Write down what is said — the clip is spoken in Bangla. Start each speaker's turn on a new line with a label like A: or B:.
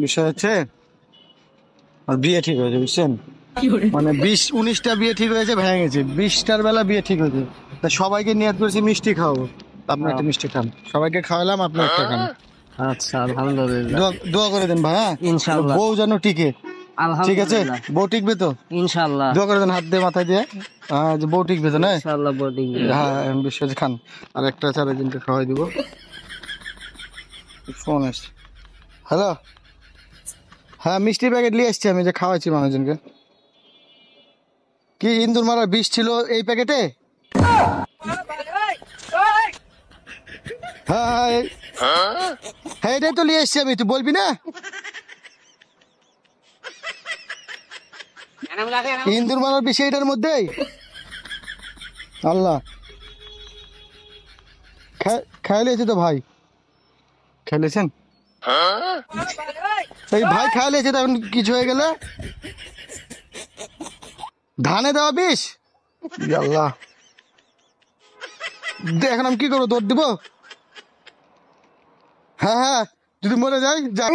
A: বিষয় হচ্ছে আর বিয়ে ঠিক হয়েছে বুঝছেন, মানে 20-19টা বিয়ে ঠিক হয়েছে, ভেঙে গেছে 20টার বেলা বিয়ে ঠিক হয়েছে। তা সবাইকে নিয়ত করেছি মিষ্টি খাওয়াবো, আপনি একটা মিষ্টি খান, সবাইকে খাওয়ালাম, আপনি একটা খান।
B: আচ্ছা, আলহামদুলিল্লাহ।
A: দোয়া দোয়া করে দেন ভাই, হ্যাঁ
B: ইনশাআল্লাহ।
A: বউ যেন টিকে। ঠিক আছে,
B: আলহামদুলিল্লাহ।
A: বউ টিকবে তো?
B: ইনশাআল্লাহ।
A: দোয়া করে দেন হাত দিয়ে মাথায় দিয়ে, হ্যাঁ যে বউ টিকবে তো না?
B: ইনশাআল্লাহ বোর্ডিং।
A: হ্যাঁ বিশ্বাস খান, আর একটা আছে আরেকজনকে খাওয়াই দিব। ফোন আসছে, হ্যালো, হ্যাঁ মিষ্টি প্যাকেট নিয়ে এসছি আমি, যে খাওয়াইছি মানুষজনকে। কি ইন্দুর মারার বিষ ছিল এই প্যাকেটে? হ্যাঁ হ্যাঁ এটাই তো নিয়ে এসছি আমি, তুই বলবি না? ইন্দুর মারার বিষ এইটার মধ্যেই। আল্লাহ, খাইলেছি তো ভাই, খাইলেছেন এই ভাই, খাইলেছে তো, এখন কিছু হয়ে গেলে ধানে দেওয়া বিষ। আল্লাহ, এখন আমি কি করবো, দৌড় দিব? হ্যাঁ হ্যাঁ, যদি মরে যাই যা।